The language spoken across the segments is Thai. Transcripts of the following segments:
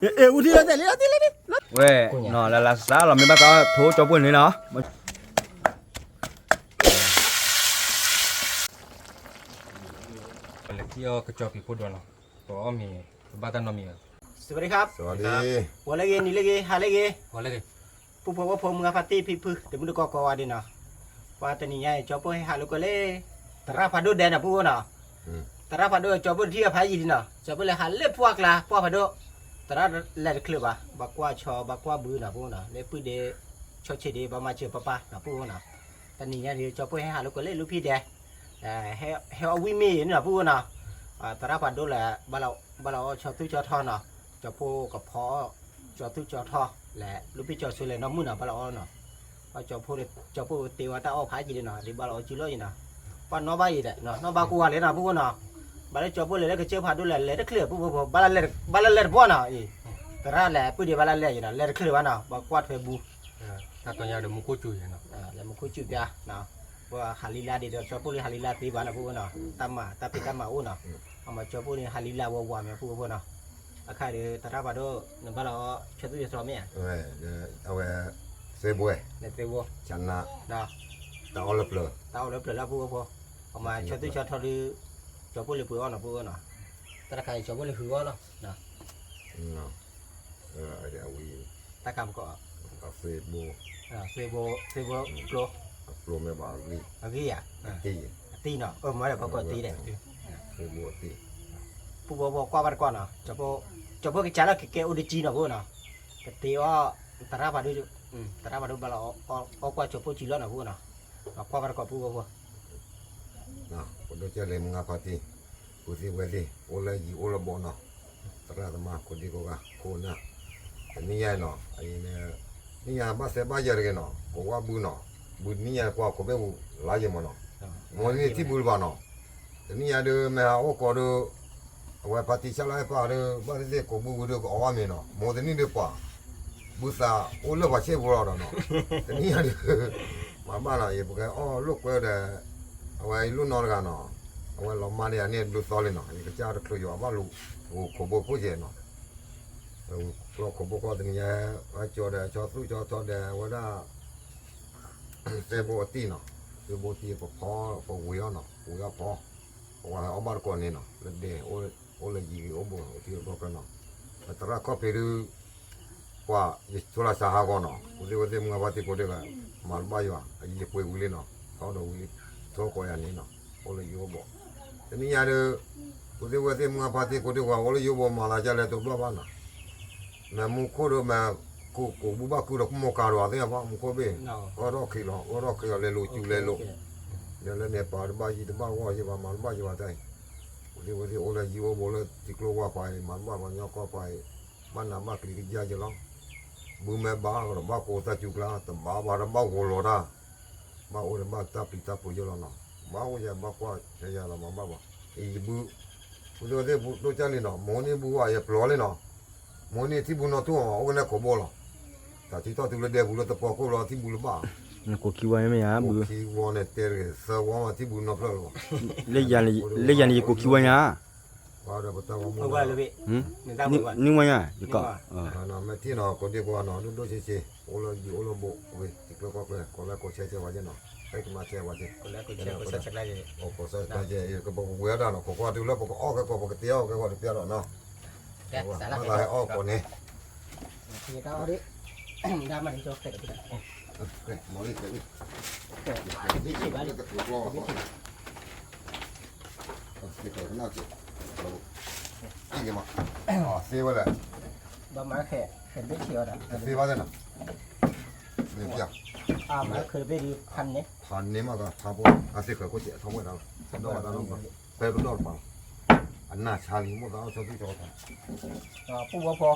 udah lihat. Weh, no la sala mi bata thu cho bun ni no. Le kio ke chopi po dono. To mi bata no mi. สวัสดีครับ สวัสดี วันละเกนี่ละเกหาละเก Wala ke. ผู้พว่าผมกับปาร์ตี้พี่พึ่งเดี๋ยวมึงดูกอดินะว่าตอนนี้ไงจอบให้หาลูกเลยแต่ราพาดูแดนนะผู้นะแต่ราพาดูจอบที่อภัยดีนะจอบเลยหาเล็บพวกละพวกพาดูแต่ราเล็ดคลิปอ่ะบักว่าชอบักว่าบื้อนะผู้นะเล็บปื้ดเดชอเฉดบามาเจอป้านะผู้นะตอนนี้ไงเดี๋ยวจอบให้หาลูกเลยลูกพี่เดให้เอาวิมีนี่นะผู้นะแต่ราพาดูแหละบ้านเราชอบตู้จอทอนะจอบกับพ่อจอตู้จอทอและลูกพี่จอสุเลยน้ำมือนะบ้านเราเนาะว่าจอพูดตีว่าตาอ้อพายจีเลยเนาะที่บ้านเราจีเลยเนาะว่าน้องบ้าอีเด้เนาะน้องบ้ากูว่าเลยนะพูดเนาะบ้านเราจอพูดเลยแล้วก็เจ้าพาดูเลยได้เคลียร์พูดบ้านเราเล่บ่เนาะอีแต่ละแหละพูดดีบ้านเราเล่อยู่เนาะเล่เคลียร์วะเนาะบ้ากวาดเฟบู Ta to ya de mu ko chu ye no. แล้วมันคุยจุดยาเนาะว่าฮาลิลาเดี๋ยวจอพูดเลยฮาลิลาตีบ้านเราพูดเนาะตามมาตาปีตามมาอู้เนาะเอามาจอพูดเลยฮาลิลาวัวๆเนี่ยพูดเนาะอาคาเดี๋ยวแต่ละบ้านเราเนี่ยบ้านเราเชื่อตัวเดียวสอบเนี่ย เว้ยเอาไว้เซบวย เนี่ยเตียว ชนะ เนาะ ตาออลเปลือ ตาเอาแล้วเปลือกแล้วพูดเอามาเชื่อตัวเชื่อทอดจอพูดเลยเปลือกเนาะพูดเนาะแต่ละใครจอพูดเลยหือเนาะเนาะ เนาะเดี๋ยววี ตากรรมก็ กาเฟบู เซโบโปร โปรเมบาลี อะไรอ่ะ ตี ตีเนาะมาแล้วก็ตีเด้ เฟบูตี ผู้บอกกว่าบ้านก่อนเนาะจะพวกกิจการเกี่ยวอุดจีเนาะพวกเนาะแต่ตีว่าตราบาดูตราบาดูบ้านเราเอากว่าจะพวกจีนเนาะพวกเนาะกว่าบ้านก่อนพวก เนาะคนเดียวเลยมึงอาพาตีกูสิเวลีโอเลยีโอเลบอเนาะตราดมาคนดีก็กะโคนะนี่ยัยเนาะไอ้เนี่ยนี่ยาบ้าเสบ้าเยอะเลยเนาะกูว่าบูเนาะบูนี่ยากว่ากูเบ้บูหลายยังมั้งเนาะมันนี่ที่บูบ้านเนาะนี่ยาเดิมแม่เอาก็เดิมว่าปฏิชาลายป่าเด้อบ้านเด็กก็บูเด้อก็เอาไม่เนาะโมเดนี่เด้อป่าบุษาโอ้เลิกว่าเชื่อบัวเราเนาะแต่นี่อะไรมาบ้านเราอย่าบอกว่าอ๋อลูกก็เด้อเอาไว้ลูกนอนกันเนาะเอาไว้เรามาเนี่ยนี่ลูกตอเลยเนาะนี่ก็จะเอาเคยอยู่ว่าลูกโอ้ขบพูดเจเนาะเราขบก็ถึงเนี่ยว่าจอเด้อจอสู้จอทอเด้อว่าได้เซโบตีเนาะเซโบตีก็พอพอวิวเนาะวิวพอว่าเอาบ้านก่อนนี่เนาะแล้วเด้อโอเลยยีโอโบที่เราเป็นเนาะแต่ละก็เป็นว่าสุราษฎร์ฮากอนเนาะวันนี้มึงอาบัติโคเดกันมาลบายว่ะไอ้ยี่ปุยวิลีเนาะเขาเดาวิลีท้องคอยอันนี้เนาะโอเลยยีโอโบแต่นี่ยาเด้อวันนี้มึงอาบัติโคเดกันโอเลยยีโอโบมาลาจัลเลยตัวบ้านน่ะแม่มุขโคเดแม่กูบุบะกูดอกมุขการว่าเนี่ยว่ามุขเบ้ก็รอคิลเลยลูจูเลยลูเดี๋ยวเนี่ยป่าบ้ายีบ้าว่ายีว่ามาลบายว่าได้วันนี้โอเลยยีโอโบเลยติกลัวว่าไปมาลบายมันยอกก็ไปบ้านน้ำบ้านกรีกยาจะร้องบุ้มแม่บ้าก็บ้าโคตรจุกลาแต่บ้าบ้าโกโลราบ้าโอเรบ้าตาปิตาปุยจลนะบ้าโอยบ้ากว่าใช่ยาละมาบ้าอีบุเดี๋ยวบุตัวจันเลยเนาะมอนี่บุว่าอย่าปล่อยเลยเนาะมอนี่ที่บุนตัวเอากันเลยขบล้อแต่ที่ต่อที่เราเดี๋ยวบุเราตะปอกก็รอที่บุเราบ้า Ko kiwa me ya bu. ที่วันเนี่ยเตะสวาที่บุนนพลล์ Le yan ko kiwa ya. ว่าเราบัตรว่า มึงว่าเลยพี่มึงตามมึงว่า Ni wa ya. Ko. นะแม่ที่เนาะคนที่ว่าเนาะดูเฉยๆโอเลยโอเลยบุเว้ยที่เราก็เลยคนละก็เฉยๆว่าจะเนาะไปที่มาเฉยว่าจะ คนแรกกูเชื่อกูสักได้เลย โอ้ก็ใช่ใช่ก็บอกเวลาเนาะก็ว่าดูแล้วก็ออกก็บอกเตี้ยวก็ว่าเตี้ยวเนาะ แต่สาระ อะไรออกก่อนนี่ ทีนี้เอาดิดามันจะเสร็จแล้ว เฮ้ยมอนี่เฮ้ย วิธีบ้าน ก็ถูกรอก่อนเดี๋ยวก็น่าจะอันนี้มาอ๋อเสียไว้เลย บ้านมาแค่เห็นไม่เชียวนะ เสียไว้เลยนะนี่จ้ะ มาเคยไปดีพันเนี่ย ผ่านนี้มาก็ทำปุ๊บอาศัยก็เจ๊ทำไว้แล้วดอกแล้วไปรุ่นดอกปังอันน่าชาลีมั่วเอาชอบที่ชอบ ผู้ว่าพอ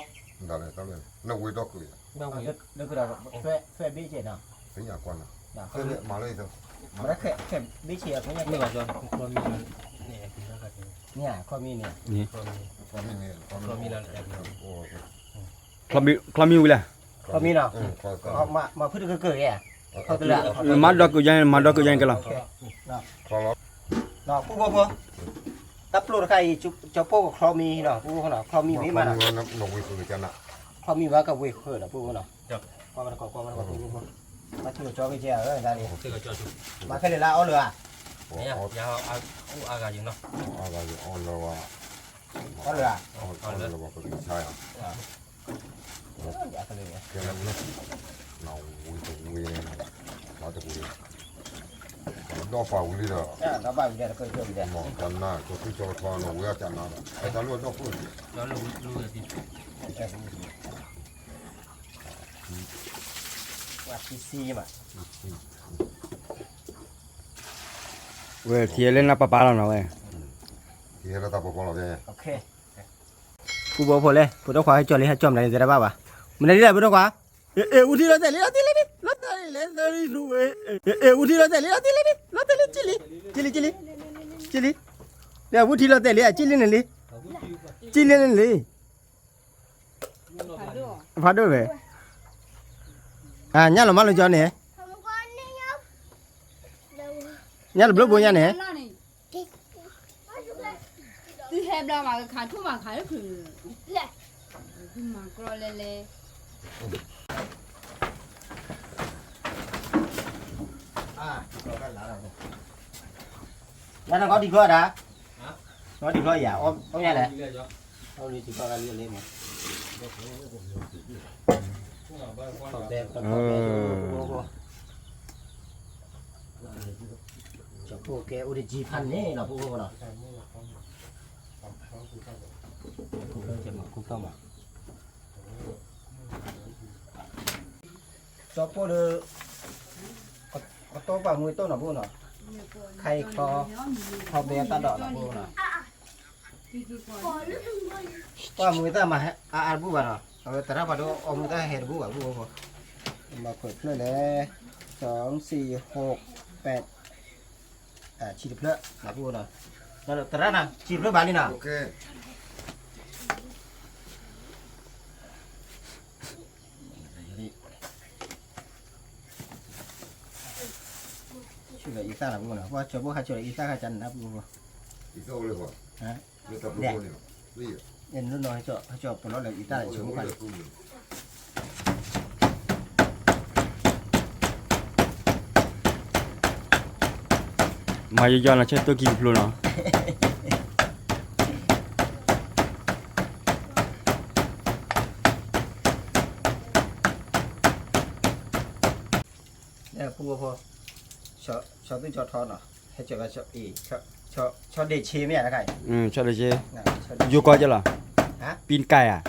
ได้เลยนักวิดอกเลย เราเลิกเราแฟบีเจนะ สิ่งอย่างก่อนนะ นะ เสียมาเลยเถอะ มาแค่บีเชียไม่ใช่ Ni ga jo ko mi ni e pina ka ni. เนี่ยข้อมีเนี่ย Ni. ความมีเนี่ย Ko mi lan e. โอ้ Klami wi la. ข้อมีเนาะ ก็ ออกมาพูดก็เกิดแก่เขาตัวละ Ma do ko yan ka la. พอแล้ว เนาะผู้ว่าพอ ตับโลดใครจะโป้คลอมีเนาะปูเนาะคลอมีวิมาเนาะ นกวิคือกันนะ คลอมีว่ากับวิเคยเนาะปูเนาะquaมันก็ปูมาถือจอไปเจ้าได้ดิ เสื้อก็จอชุบ มาแค่เลยละเอาเลยอ่ะ เนี่ยยาวอากาศยิงเนาะ อะไรอ่อนแล้วว่า เอาเลยอ่ะ อ่อนแล้วว่าเป็นชายอ่ะ อยากเลย แค่นั้นนะเราวิเราจะวิดอกฟ้าวิเลย เราบ้านวิเดียก็เจอวิเดีย มองกันหน้าก็คือจอทอนวิจันนาไอ้ตาลูกดอกพูด แล้วรู้สิ ว่าซีซีมา เว้ยเทียเล่นละปะปาแล้วนะเว้ย ที่เราตาปกป้องเราเนี่ย โอเคกูบอกพอเลยพูดต้องขอให้จอดเลยให้จอมไหนจะได้บ้าป่ะมันได้พูดต้องขออุทิศเราแต่เลี้ยดิเราแต่เลี้ยดิรู้อุทิศเราแต่เลี้ยดิเราแต่เลี้ยจิลิเนี่ยอุทิศเราแต่เลี้ยจิลินั่นเลยพาด้วยเว้ยnhá là má lên cho nè nhá là blog bố nhá nè đi hẹp đâu mà khai thuốc mà khai được lẹ mà coi lẹ nhá nó có đi qua đã nó đi qua dạ ôm nhá nè ôm đi thì qua ra lên mà cho cô cái uri chi phan nè là cô nào cũng không mà cho cô được có to vào người to nào cô nào khay kho bé ta đỏ là cô nào qua người ta mà bu vào nàoแต่ถ้าพอดูอมก็เห็นบุ้งอ่ะบุ้งมาเปิดเพื่อเลย2 4 6 8ฉีดเพื่อนะบุ้งนะแล้วแต่ละนะฉีดเพื่อบาลีนะ โอเค ช่วยอีซ่านะบุ้งนะเพราะช่วยบุ้งให้ช่วยอีซ่าให้จันนะบุ้ง อีกโซ่เลยว่ะ ฮะ เรื่องตาปกป้องเนี่ยนี่ เอ็นรุ่นน้อยให้ช่วยปนรถเลยอีซ่าช่วยบุ้งไป มาย้อนละเช็ดตัวกี่พลูเนาะ เนี่ยพูดพอชอบตัวจอทอนอ่ะให้ช่วยว่าชอบอีชอบเดชีไม่อยากได้ ชอบเลยเจ้ นะ อยู่ก่อนจ้ะล่ะ ฮะ ปีนไก่อ่ะ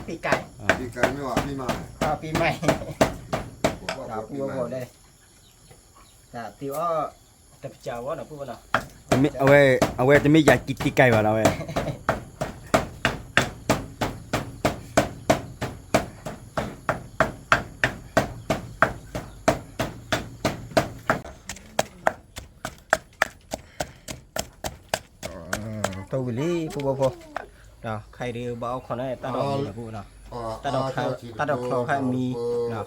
ปีไก่ ปีไก่ไม่ว่าปีใหม่ ปีใหม่ บอก dạ ว่าปี pua ใหม่ vào đây dạ tiêu tập chào quá là pua nào เอาไว้จะไม่อยากกินตีไก่ว่ะเราเว้ย tôi bị lý pua nào khai đi bảo con này ta đọc gì pua nào ta đọc khâu khai mi nào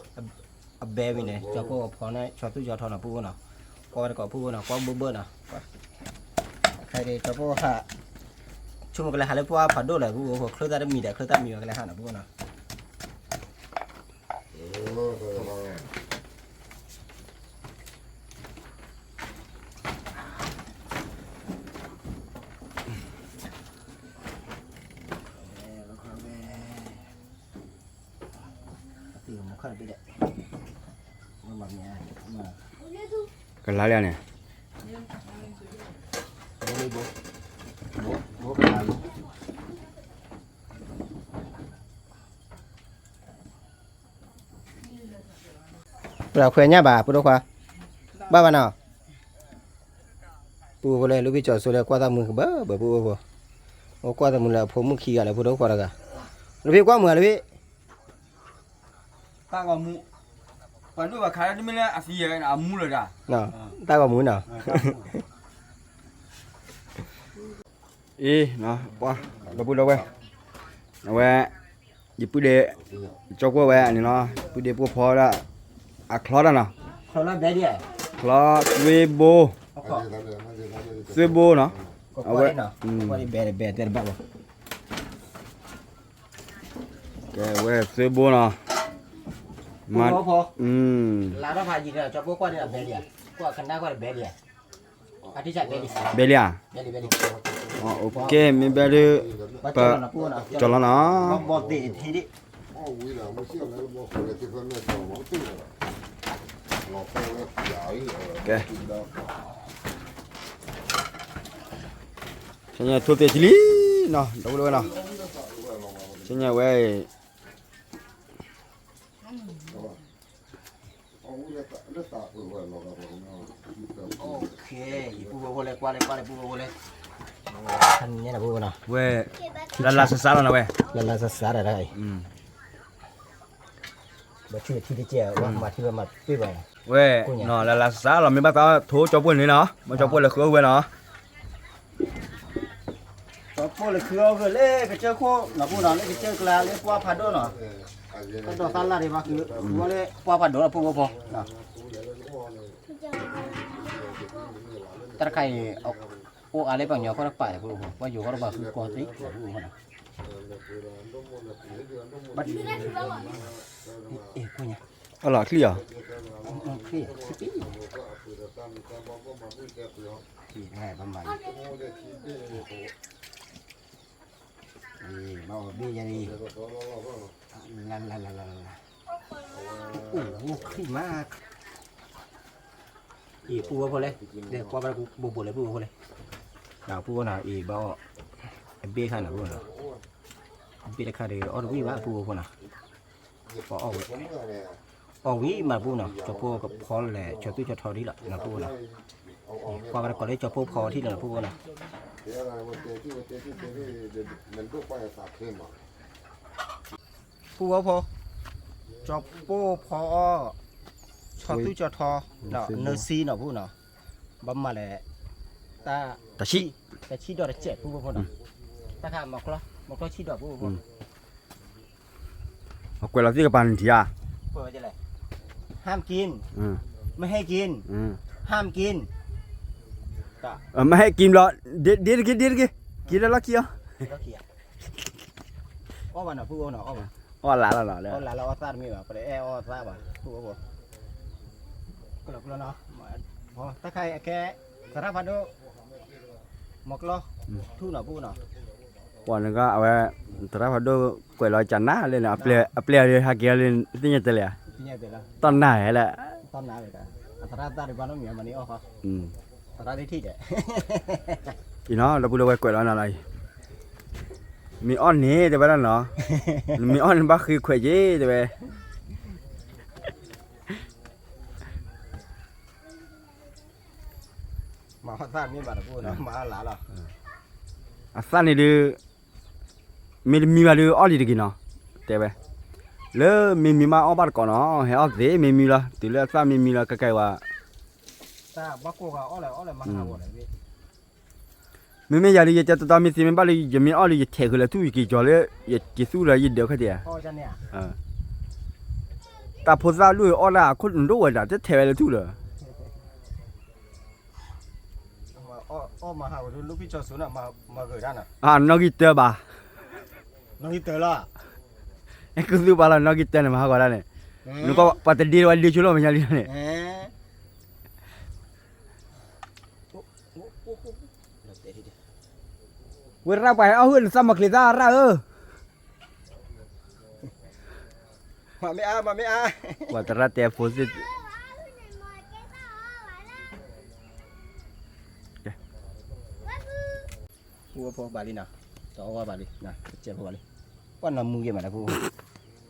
bé mình này cho pua con này cho tôi cho thằng nào pua nào coi có pua nào có bơ nào khai đi cho pua hạ chung một cái là pua phản đồ lại pua khơi ta đã mì để khơi ta mì cái là hạ nào pua nào กันแล้วเนี่ย เราเคยเนี่ยบ่าปุ๊ดควาบ้าบ้านnàoปูไปเลยลูกพี่จอดสุดเลยกว่าตามือเบ้อปูโอ้กว่าตามือแล้วผมมือขี้อะไรปุ๊ดควาละกันลูกพี่กว่ามือเลยพี่ ตาก็มูปันดูว่าขายได้ไม่แล้วอาศัยอ่ะมูเลยจ้ะ เนาะตาก็มือเนาะ เนาะป่ะเราพูดแล้วเว้ยเอาไว้ยิบปุ๊ดเดะจอกว่าไว้อันนี้เนาะปุ๊ดเดะปุ๊ดพอละอะคลอดอ่ะเนาะ เขาเล่นแบบนี้ คลอดเวโบเนาะ ก็กว่าได้เนาะกว่าได้แบะแต่บักบ่ แกเว้ยซื้อบัวเนาะ มาพอ Ừ. ลาดพายีเนี่ยจะพวกกว่าเนี่ยแบะเนี่ยกว่ากันได้กว่าแบะเนี่ยอาทิตย์จะแบะดิ Belia. แบะดิ Oh, ok, mais ben le บัดเจ้าน่ะปูน่ะ jalan บ่ lah. บ่ติทีดิ 哦，为了我想来我回来这方面找毛病了，老婆我假一个， Ok. Senya tu te jeli. Noh, dah boleh noh. Senya wei. 哦，我那打回来老个朋友， โอเคปูบ่เลยกว่าเลยปูบ่เลยท่านเนี่ยนะปูน่ะ Wei. Lala sesara nah wei. แล้วเราจะสาได้ Hmm. บ่ช่วยที่ดิเจ้าว่ามาที่ว่ามาปี้บ่ Wei, noh lala sesara mi ba ta thu cho pun ni noh. Mo cho pun le kheu wei noh. ก็พอเลยคือเอาเลยก็เจ้าโคน่ะปูน่ะเลยก็เจ้ากลาเลยกว่าพัดโดเนาะก็ต้องตัดละได้มาคือว่าเลยกว่าพัดโดปูบ่พอน่ะตะไคร้เอาโอ้อะไรบางอย่างเขารักไปปูว่าอยู่เขารักคือก่อนสิปูน่ะบัดเอ๊ะปูเนี่ย Alah, clear. พี่สิพี่ง่ายประมาณนี่มาบี้จะดีลันโอ้โหขึ้นมากอีปูว่าพอเลยเดี๋ยวกว่าไปบุบเลยปูพอเลยหนาวปูหนาวอีบ่เบี้ยข้างหนาวปูหนาวเบี้ยข้างเดียวอ๋อวิ่งมาปูพอหนาวพอออกวิ่งมาปูหนาวจะปูกับพอแหละจะตุ้ยจะทอดีละหนาวปูหนาวกว่าไปก่อนเลยจะปูพอที่หนาวปูหนาวปูว่าพอจะปูพอชอตุ้ยจะทอเนาะเนอร์ซีเนาะปูเนาะบัมมาแหละตา Ta chi. แต่ชี้ดอกเจ็ดปูพอเนาะตาข้ามหมอกล้อชี้ดอกปูพอ Aku lah ti kapan dia. เปิดจะไรห้ามกิน Hmm. ไม่ให้กิน Hmm. ห้ามกิน Mai kim lo. Dia ke. Kira laki ah. ก็เขียอ้อวันน่ะปูเนาะอ้อวัน Oh lah lah อ้อ lah. หลานเราอ้อซาดมีว่ะไปเลยอ้อซาบ่ะปูพอก็หลับแล้วเนาะพอถ้าใครแกสารพัดดูหมอกล้อทู่เนาะปูเนาะ Puan ka awe terapa do kue lo chana lên apply dia hakia lên tinya telia. ที่เนี่ยเดี๋ยวละ Ton nai la. ต้นน้ำเลยกันสารพัดได้บ้านน้องเหมียวมันนี่อ้อเขา Hmm. สารพัดได้ที่เด็ด Ino la pula kue lo na lai. Mi on ni de ba no. Mi on ba khi kue je de be. มาซาดมีบ้านปูเนาะมาหลานเรา Asan ni de mi ba de oli de kino. Te be. Le mi ma o ba ko no. He o de mi la. Ti le sa mi la ka kai wa. ตาบักกูก็อ้อเลยมาหาบ่เลยพี่ Mi ya li je ta mi si mi ba li je mi oli je the ko le tu ki jo le ye ki su la yi de ka de. พ่อจะเนี่ย Ta pho sa lu o la ko ndo wa da te the le tu le. อ้อมาหาดูลูกพี่จอสุน่ะมาเกิดด้านน่ะ Ah no ki te ba. น้องอีเตอร์ล่ะ Aku tu pala no ki te ne ma ko la ne. Nu ko pa te di wa di chulo ma nya li ne. เอ๊ะ We ra pa au hun sa ma kli da ra ơ. มาไม่อา Wa ta ra te pho si. ปูพอบาลีน่ะต่อว่าบาลีน่ะเจ็บพอบาลีว่าน้ำมือเกี่ยมาแล้วปู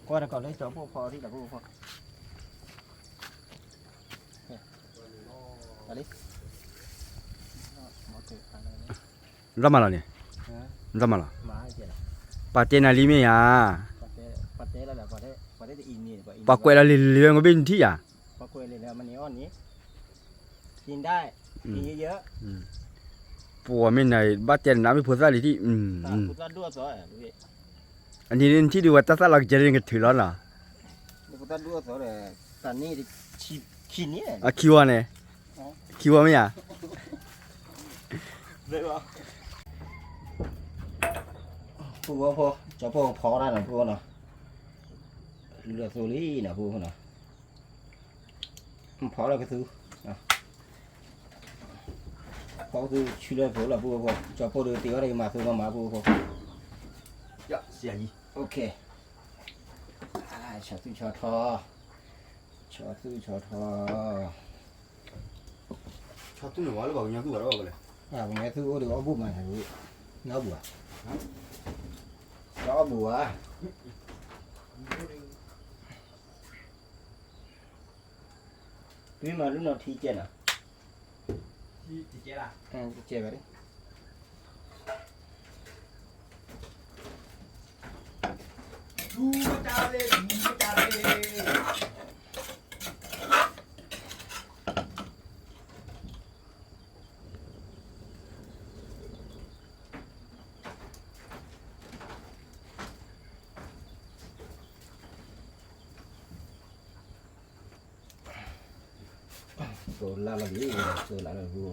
ก็แต่ก่อนเลยจอพอที่ละปูพอบาลี Ra ma la ne. Ra ma la. มาเจ็บ Pa te na li me ya. ปัดเตะแล้วแหละปัดเตะอินนี่ Pa kwe la li ngo bin thi ya. ปัดกล้วยเลยแล้วมันนี่อ้อนนี้กินได้กินเยอะ Po min nai ba te na mi pho sa li thi. ๆพุทธด้วซอยพี่ Ani rin thi du wa ta sa la je rin ke thu lo la. พุทธด้วซอยเลยตอนนี้ขี้นี่ A kiwa ne. Kiwa me ya. เลยว่า ปูว่าพอจะพอพอได้หน่อยปูเนาะเรือโซลี่เนาะปูเนาะพอแล้วก็ซื้อนะพอคือชื่อเรือโซล่าปูพอจะพอเรือตีอะไรมาคือมาปูพอ dạ xỉa gì โอเคชอซื้อชอทอชอซื้อชอทอ cho tôi nó bảo nhau tôi bảo đâu rồi วันนี้ซื้อเดี๋ยวเอาบุ้มมาให้ดูเนื้อบัวล้อบัวพี่มาดูหน่อยที่เจน่ะ chị chết à เจไปดิ chú cha lên chú cha lên ตัวลาลาบีตัวลาลาบู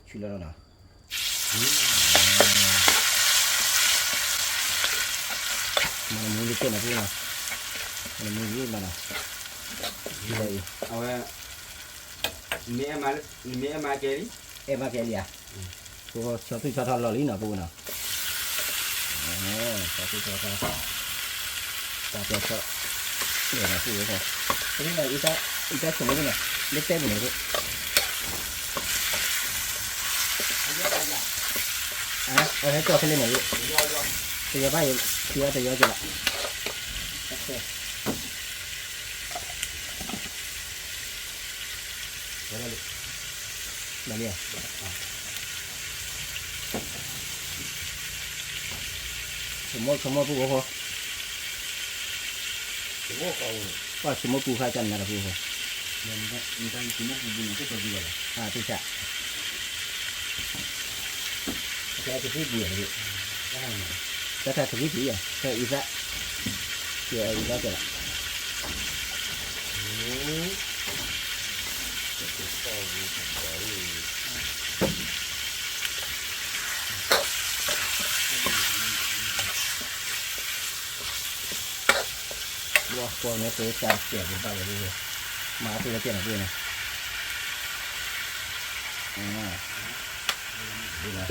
ชื่อแล้วนะมันมีเต้นนะพี่นะมันมีนี่มันนะยี่เลย à mẹ mà cái đi เอ็มมาแกเลียตัวชอบที่ชอบทอดลอลี่นะปูนะชอบที่ชอบทอดตาตัวชอบเนี่ยนะปูเขาทีนี้เราอีจ้าสมมติเนี่ยเล็กเต้นเหมือนกันเอาให้ตัวขึ้นเลยหน่อยตีไปตีจะเยอะจังโอเคมาเนี่ยสมมติปูเขา โอ้เขา ว่าสมมติปูข้าจันนะปูเขา người ta chỉ muốn bùn cáiตัวgì vậy ที่จะแค่ที่เดียวดิแต่ถ้าที่ดีอ่ะแค่อีกละเกี่ยวอีกแล้วจะละว่าพวกนี้ตัวจะเกี่ยวกันไปเลยมาตัวเกี่ยวกับนะดูนะ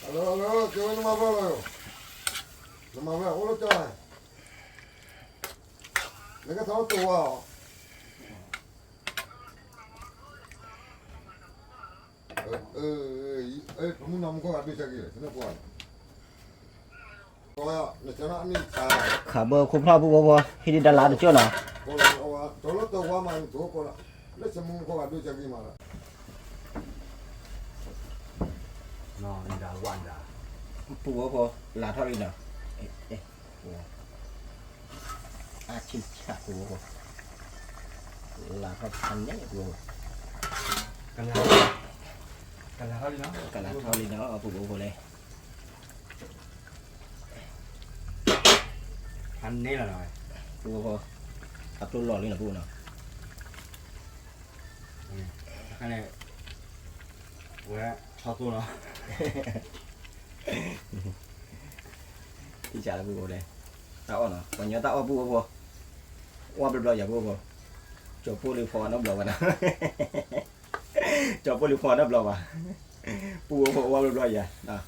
alo kêu nó mà vào rồi nó mà vào ô trời lấy cái tháo tù vào kamu nằm có habis lagi kenapa kau ya nak ni saya ขาเบอร์คุณพ่อผู้บ่ที่ดินดาราเจ้าเนาะ kalau tu gua main tu kau nak semua kau habis lagi malah nó đã quan đã ผู้บ่ลาเท่านี้เนาะอาชีพชาผู้บ่ลาเท่าพันเนี่ยผู้ cần là thôi đi nó กันลาเท่านี้เนาะผู้บ่เลย anh nấy là rồi ผู้บ่อัพโหลดหล่อเลยนะผู้เนาะ cái này 왜 cho tôi nó ที่จะผู้บ่เลยตาอ่อนเนาะวันนี้ตาอ่อนผู้บ่ว่าเป็นรอยอย่าผู้บ่จบผู้รีพอร์ตนับเราวะนะจบผู้รีพอร์ตนับเราวะผู้บ่ว่าเป็นรอยอย่านะ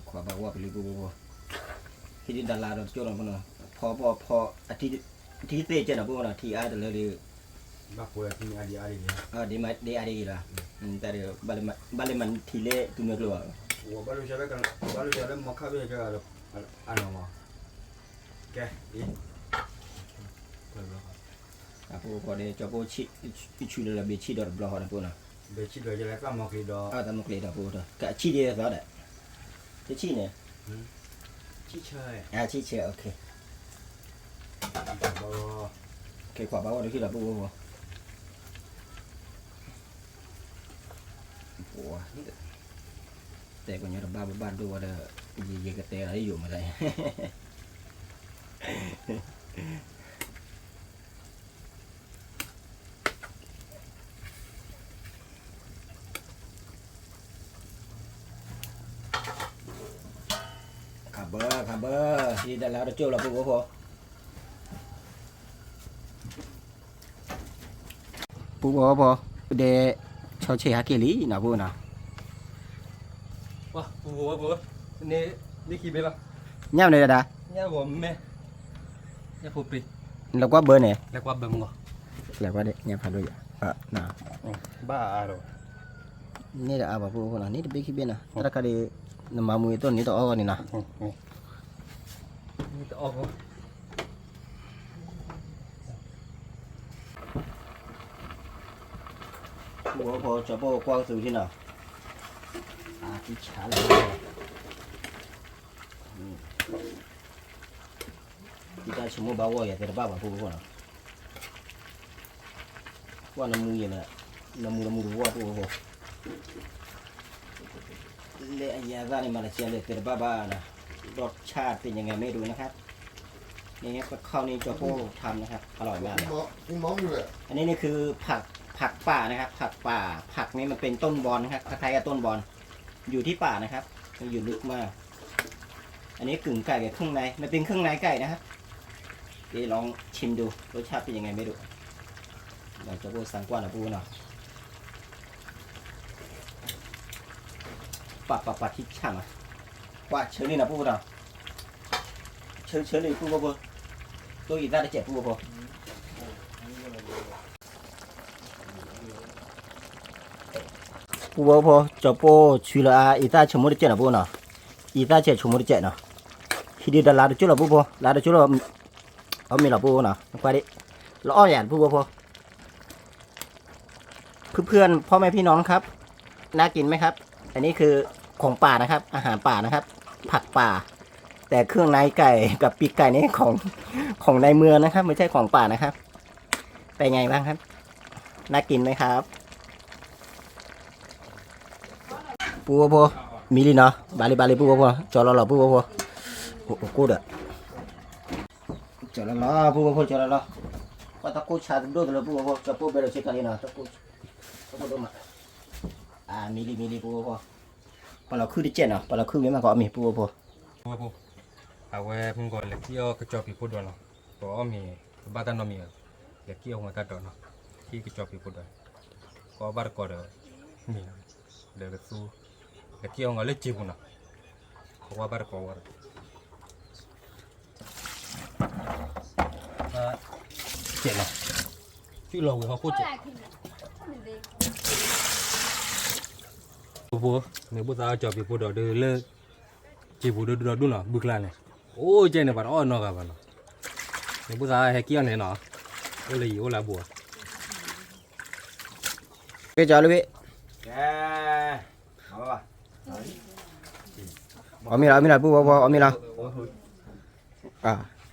ความว่าไปเลยผู้บ่ที่ดินดาราเราเจ้าเราเนาะพออาทิตย์เตะเจ้าเนาะผู้เนาะที่อาจจะเลย bác quê thì ai đi di ada lah. Ntar balik man tile tunya keluar. gua baru jalan mau kau bisa jalan anu mau oke ini Aku kau deh coba cici lebih cici dari belah orang pun. beci dua jalan kan mau kido Tak mau kelihatan pun dah. Kak cici dia tak ada. Cici ni. cice Cici okey. bawa Okey kau bawa dulu lah pun. Wah, แต่ก็เนี่ยบ้านดูว่าเด้อยีกระเตอะไรอยู่มาได้ขับเบอร์ที่ได้แล้วจะจุ่มเราปุ๊บพอเดชาวเชียร์กิลีนะปุ๊บนะ ว้าปูนี่ขี้ไปละ nhau này là đã เนี่ยผมแม่เนี่ยปูปี là quá bơ này แล้วก็เบิ่งบ่ là quá đấy nhau phải đôi nào บ้าอ่ะ นี่เดี๋ยวเอาแบบพวกนั้นนี่เดี๋ยวไปคิดเป็นนะถ้าใครนำมามือต้นนี้ต่อเอากันนี่นะ นี่จะออกบ่ พอจะพอกว้างสุดที่น่ะที่ช้าเลยที่ได้ชั่วโมงบ่าวอย่าเตะบ้าแบบพวกนั้นว่าน้ำมืออย่างนี้น้ำมือว่าพวกเละยาซานี่มาเลเซียเลยเตะบ้านะรสชาติเป็นยังไงไม่รู้นะครับนี่ครับข้าวนี้จะพวกทำนะครับอร่อยมากเลย กินหมองอยู่เลย อันนี้นี่คือผักป่านะครับผักป่าผักนี้มันเป็นต้นบอนนะครับคล้ายๆกับต้นบอนอยู่ที่ป่านะครับมันอยู่ลึกมากอันนี้กึ่งไก่กับเครื่องในมันเป็นเครื่องในไก่นะครับเดี๋ยวลองชิมดูรสชาติเป็นยังไงไม่รู้เราจะพูดสังกวานะพูดเนาะปัดที่ช่างอ่ะว่าเชิญนี่นะพูดเนาะเชิญเลยพูดบ่ตัวอีกได้เจ็บพูดบ่不婆这不去了啊，一大全部的捡了不呢？一大捡全部的捡呢。ทีเดียวลาดจุลปูลาดจุลเอามีละปูนะไปดิละอ้อหยาดปูพอเพื่อนพ่อแม่พี่น้องครับน่ากินไหมครับ อันนี้คือของป่านะครับ อาหารป่านะครับ ผักป่า แต่เครื่องในไก่กับปีกไก่นี่ของในเมืองนะครับ ไม่ใช่ของป่านะครับเป็นไงบ้างครับน่ากินไหมครับปูพอมีลินะบาลีปูพอจอรอปูพอโอ้กูเด้อจอรอปูพอจอรอว่าตะกูชาดูตัวปูพอจะปูเบลชิคาลีนะตะกูดูมามีลิปูพอพอเราคือดิเจนอ่ะพอเราคือไม่มาก็มีปูพอ ปูเอาไว้เพิ่งก่อนเล็กเกี่ยวกระจอกปีพูดด้วยเนาะก็มีบ้านน้องมีเล็กเกี่ยวหัวกระดอนเนาะที่กระจอกปีพูดด้วยก็บ้านก็เด้อมีเด็กสู้เล็กเกี่ยวหัวเล็กจีบุนะเพราะว่าบ้านก็ว่าเจ็บเนาะชื่อเราเขาพูดเจ็บปูเนี่ยปูตาจอบปีพูดด้วยเลิกจีบุดูดูเนาะบุกลาเนี่ยโอ้เจเนี่ยบ้านอ้อนเนาะกันบ้านเนาะเนี่ยปูตาให้เกี่ยวเนี่ยเนาะโอ้เลยโอ้ละบัว cái chó luôn ở mi là bu ở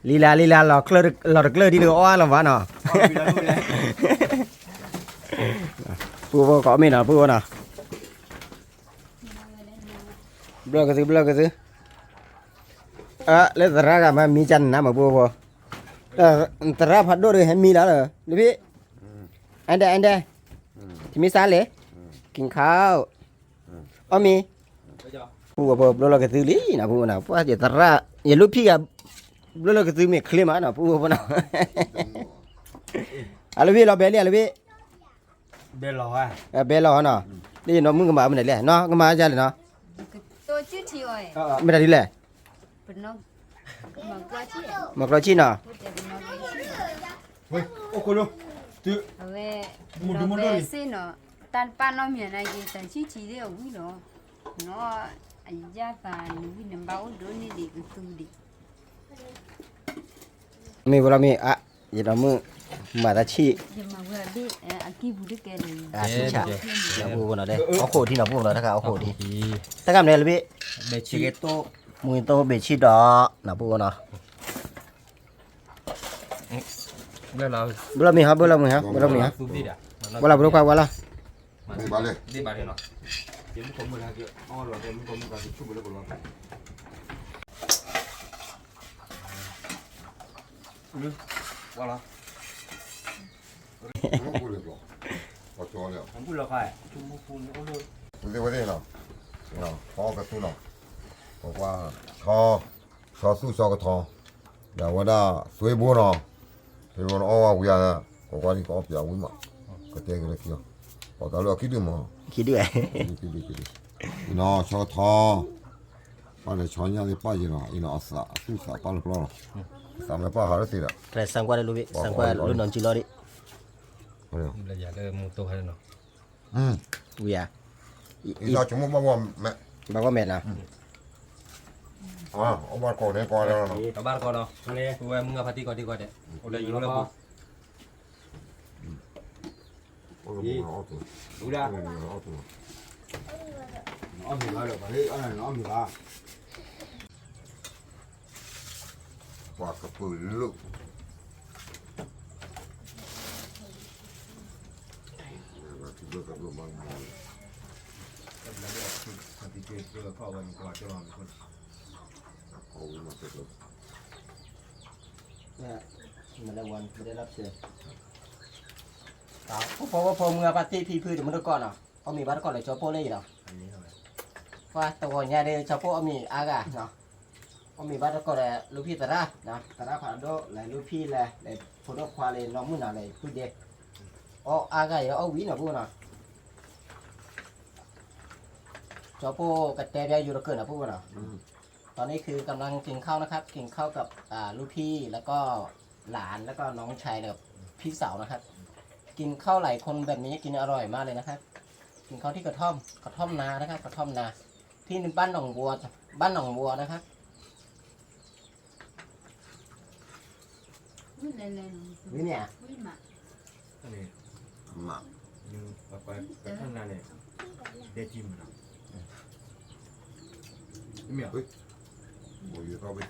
mi là lila lò clear đi được oa làm vả nọ bu có mi là bu nè blog cái gì lấy ra cả mà mi chân nè mà bu ra phát đôi rồi hay mi đó rồi đi anh đâyที่มีซาเลยกินข้าวอ๋อมีปูบ่บ่เราก็ซื้อลีนะปูนะเพราะว่าจะตระอย่าลูกพี่กับเราก็ซื้อเมฆเคลมานะปูบ่นะอะไรพี่เราเบลลี่อะไรพี่ เบลล์อ่ะ เบลล์เนาะนี่น้องมึงก็มาไม่ได้เลยเนาะก็มาจ้ะเนาะ ตัวชื่อที่อ้อย ไม่ได้ดิเลย เป็นน้องมังกรชีมากรชิเนาะ เฮ้ยโอ้โหดูจื้อ เอาไว้เราไปเส้นเนาะตันป้าน้องเมียนายกินตันชื่อที่เดียววิ่งเนาะเนาะไอ้ยาตาหนูวิ่งน้ำบ้าโดนนี่ดีก็ตู้ดี มีบ่ล่ะมีอย่าเรามือมาตาชี จะมาว่าดิอากีบุตรแกเลย ชิชะเราปูบ่เนาะเด้เอาโคที่เนาะปูเนาะถ้าเอาโคที่ถ้ากำเนี่ยล่ะพี่ เบชิเกโต มือโตเบชิดอนะปูเนาะ เบลล์ belum mi haซูดีด่ะ wala bro kwa wala Balik. Di balik no. Jadi kamu lagi, oh lo, kamu kasih cuba boleh kalau apa? voilà Kamu boleh kok. Kacau le. Không biết là phải. Chúng mua phun nó luôn. Vấn đề nào? Nào, khó cái tu nào. Có qua cho su cho cái thò. Là qua đó suy bùa nào. Thì còn ô à giờ có qua đi có biểu mà. Cái tên cái kia. Có cái lo kia mà. Khi đứa. Kia. Nó cho thò. Ba để cho nhau đi ba gì nào, nó sa su sa ba lo lo. Sa mấy ba hả đấy Rồi sang qua đây luôn đi. Sang qua luôn nón chỉ lo đi. Rồi. là giờ cái mô tô hay nó Ui à. Ý ra chúng mua mẹ. Bà có mệt nào? À, ông ba cổ đấy coi đó. tao ba con đâu tụi em ngập hati coi đi coi đấy ở đây nó là bộ Đúng ra. Nó mì ra được, đấy, anh này nó mì ra. Quả cà phê lựu. Mình đang quan, mình đang lắp xe. Đó, phô mưa bà tí phi thì mình được con nào. Ông mì bắt con lại cho phô lên gì nào. Và tao gọi nhà đây cho phô ông mì aga nào. Ông mì bắt con là lưu phi tara, tara phản đô là lưu phi là để phô đô khoa lên nó muốn nào này cứ đẹp. Ô aga yếu ô quý nào vô nào. Cho phôกระแตเบียอยู่ระเกินนะพวกเราตอนนี้คือกำลังกินข้าวนะครับกินข้าวกับลูกพี่แล้วก็หลานแล้วก็น้องชายกับพี่สาวนะครับกินข้าวหลายคนแบบนี้กินอร่อยมากเลยนะครับกินข้าวที่กระท่อมนานะครับกระท่อมนาที่บ้านหนองบัวนะครับ Quý lên lên. นี่เนี่ย Quý mà. này Mà. nhưng mà cái thằng này này để chìm nó cái miệng Bùi tao biết.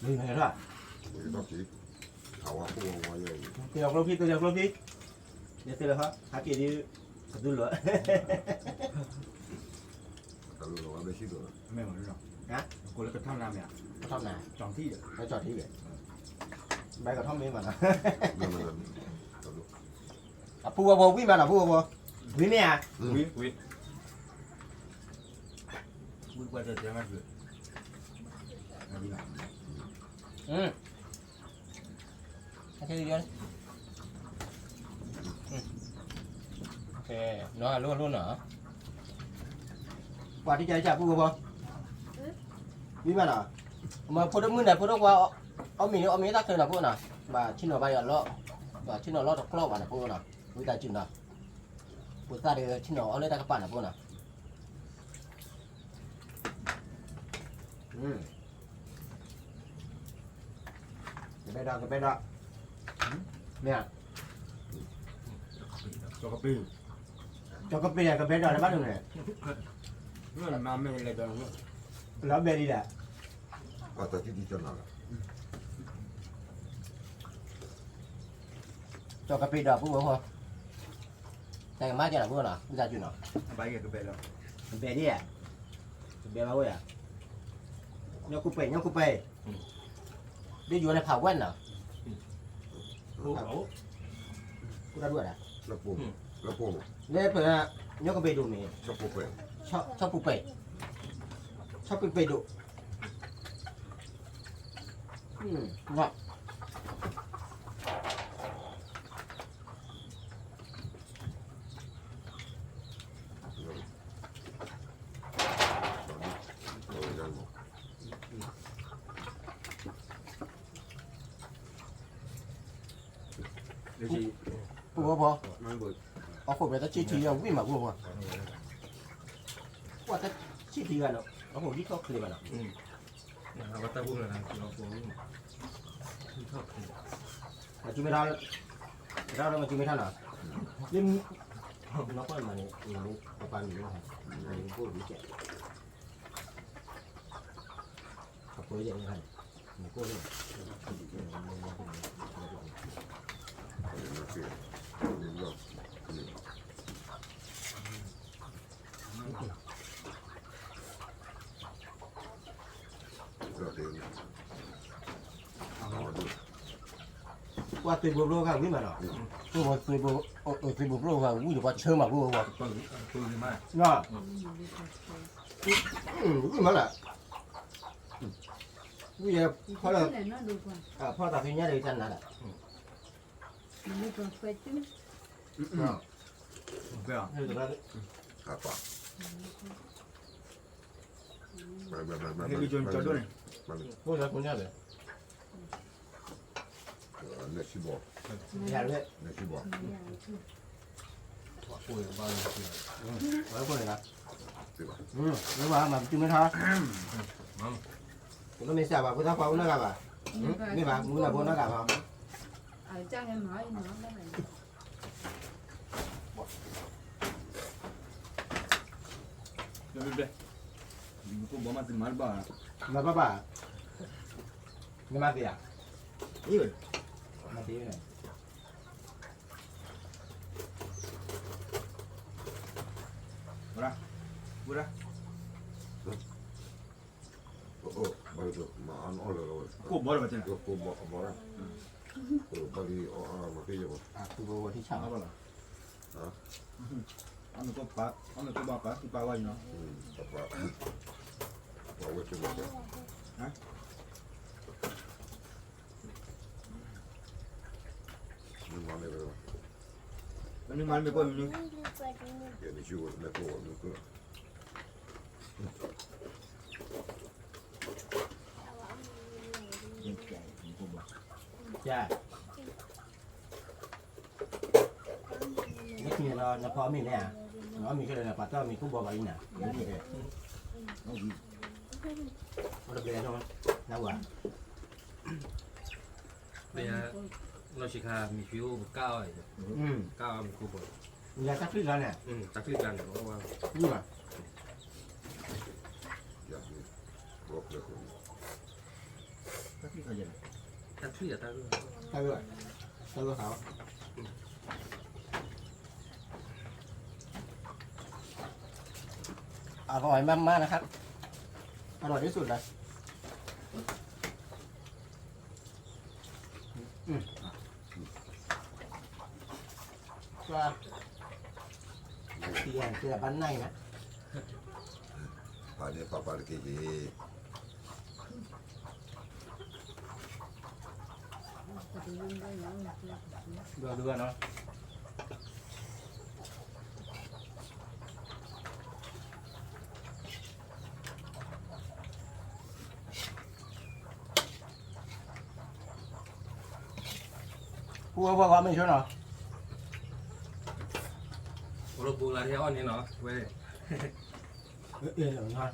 นี่ไงล่ะ Bùi tao chỉ. Thảo á, khu ngoài vậy. เตียวลูกพี่เดี๋ยวเตียวครับหากี่ดีสะดุ้งเลย Tao lưu vào đây xí rồi. Mẹ mà nó. Hả? Cô lấy cái thăm làm mẹ. กระท่อมนา Chọn thi được. ไปจอดที่เลยใบกระท่อมนี่มานะ Nhưng mà tao lưu. พูดว่าวิ่งมาหน่ะพูดว่าวิ่งเนี่ย quý quý Bước qua giờ cho mẹ gửi. Đi nào. ให้ชื่อเดียวโอเคน้อยรุ่นเหรอว่าที่ใจจับพูดว่าวิ่งมาหน่ะมาพูดมือไหนพูดว่าเอามีตักเธอหน่ะพูดน่ะว่าชิ้นหน่อใบอ่ะล้อว่าชิ้นหน่อล้อตะกรอบอ่ะนะพูดน่ะวิตาจินน่ะพูดตาเดียวชิ้นหน่อเอาเลยตะกระปั่นน่ะพูดน่ะไปดอกเนี่ย Cho cái pin. จอกกระเปียกระเปียดอกในบ้านตรงไหน Nó là mà mẹ lại đòn nữa. แล้วเบียดีแหละ À, tao chỉ đi cho nào. จอกกระเปียดอกพูดว่าแต่มาจะหน่ะพูดน่ะวิตาจินน่ะ Bái cái bè đó. เบียดีอ่ะเบียมาเว้ยอ่ะยกกูไปได้อยู่ในเผาแว่นเหรอ กูได้ด้วยอ่ะ Nó bùm. Nó bùm. เนี่ยเปิดอ่ะยกกูไปดูนี่ Cho bùm bè. ชอบปูเป็ดชอบปูเป็ดดุงอก Rồi ra một. Để chị ปูว่าพอ nói bữa. เอาผมไปตะชี้ทีเอาวิ่งมาพูดว่าว่าตะชี้ทีกันเนาะเอาผมที่ชอบคลีมันเนาะ nó bắt tao buông là nó buông มาจิ้มไม่ทันเรามาจิ้มไม่ทันเหรอยิ่งน้องก็มาเนี่ยมันประมาณนี้นะครับมันพูดดีแก่ขับรถอย่างนี้ครับมันก็เลย Nó kia. Nó kia. ว่าตัวบุโรกันวิ่งมาเนาะตัวตัวบุตัวบุโรกันวิ่งอยู่ว่าเชื่อมาบุโรว่า ตัวนี้มาก เนาะวิ่งมาละวิ่งพอแล้ว Này nó được rồi. พ่อตัดสินใจเลยจันนั่นแหละ Mình còn phải chứ. เนาะ เพื่อ นี่ตัวนั้น ครับป่ะไป ให้กูจนจอดด้วย พวกเราคนนี้เลย เนชิบอก อย่าเลย เนชิบอก ป่วยบ้านเลย ไว้คนเลยนะ สิบ่ รู้ว่ามันจิ้มไม่ท้อผมก็ไม่ทราบว่าพุทธภาพนั่นกับนี่บ้างมึงน่ะพวกนั่นกับ Ở trong em hỏi nó đó này. เดี๋ยวกูบอกมาถึงมาบ้า มาป้านี่มาเสีย นี่ มาตีเลย บุระ โอ้บริสุทธิ์มาอันอ่อนเลย กูบอกแล้วจ้ะ ก็กูบอกนะบริมาที่อยู่ คือบัวที่ช่าง เอาบ่ล่ะอันนี้ก็ปะอันนี้ก็บอกปะที่ปะไว้เนาะ แต่ว่าว่าเวทีบอกมันมาไม่รู้ มันนี่มันไม่ป่วยมันนี่ เดี๋ยวนี้ชูไม่กลัวมันก็ ใช่นี่คือเราพอมีเนี่ยเรามีแค่เลยนะปัตตามีคู่บัวไปเนี่ยนี่เลยเราเปลี่ยนตรงนั้นนะวะ เบียเราชิคามีฟิวก้าวไอ้ก้าวมีคู่บ่อย อยากจะขึ้นแล้วเนี่ย ตักขึ้นกันเพราะว่า นี่ป่ะ อยากบอกเลยคน ตักขึ้นอะตักขึ้น ใช่ด้วยใช่ด้วยเขาอร่อยมากๆนะครับอร่อยที่สุดเลยว่าเตียนเตียบ้านในนะ ผ่านเนี่ยปาล์กิจี ดูเนาะพูดว่าไม่ใช่เนาะ เราปูลาที่อ้อนนี่เนาะเว้ย เออเหรอเนาะ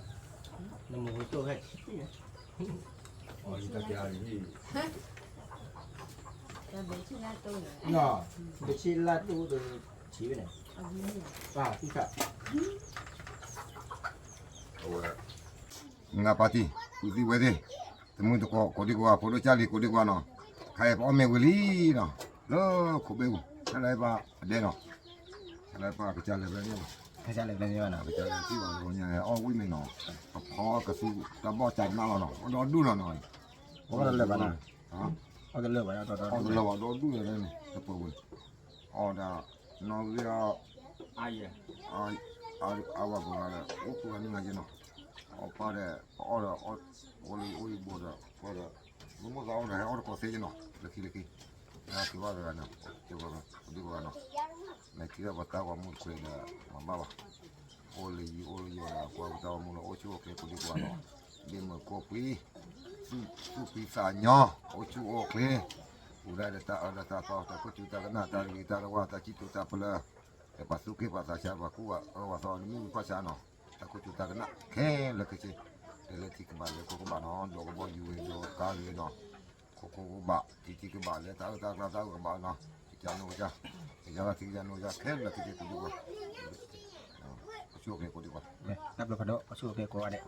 น้ำมือตัวแค่ อ๋อที่ตะกี้นี่ Rồi bé chứ là tôi. เนาะเดี๋ยวชิ้นละดูดูชี้ไปไหน Ở dưới này. ป่าที่ขับ โอ้ยงาปาติกูที่เวทีแต่มึงตะกอคนดีกว่าคนรู้จักดีคนดีกว่าเนาะใครพ่อแม่เวลีเนาะแล้วกูเบลอะไรบ้าเด่นเนาะอะไรบ้ากระจายเลยเนี่ย ใครจะเล็กเลยนะ กระจายที่ว่าเนี่ยอ้อวิ่งไม่เนาะพอกระสู้กระบอกจับหน้าเราเนาะโดนดูเราหน่อย ผมก็เลิกไปนะ ฮะ เขาจะเลิกไปแล้วตอน อ๋อเราโดนดูเลยเนี่ยตะปูอ๋อดาน้องเรีย ไอ้เหี้ย อาว่ากูอะไรโอ้กูนี่ไงเนาะอ๋อป้าเด้อ๋อเด้ออ๋อโอ้ยโอ้ยบัวเด้อป้าเด้อมึงมาเอาเด้ออ๋อก็เสียเนาะเล็กนะที่ว่าเด้อเนาะที่ว่าดีกว่าเนาะในที่ว่าตาว่ามึงคุยเด้อมาบ้าโอ้ยว่ากูตาว่ามึงโอ้ชูโอเคกูดีกว่าเนาะเดี๋ยวมึงก็ปีสู้ปีศาจเนาะโอ้ชูโอเคกูได้ตาตาก็ชูตากันนะตาลีตาว่าตาจิตตาเปล่าแต่ปัสสุกิปัสสาชาว่ากูว่าสอนมีภาษาเนาะตาก็ชูตากันนะแค่ละก็เจเดี๋ยวที่กบาเลยก็บาเนาะดอกก็บ่อยู่ดอกกาเลยเนาะก็บาที่กบาเลยตาก็บาเนาะที่จะโนจ้ะที่จะโนจ้ะแค่ละก็เจกูดีกว่าชูโอเคกูดีกว่า นับรถพอดก็ชูเกโกะเด็ก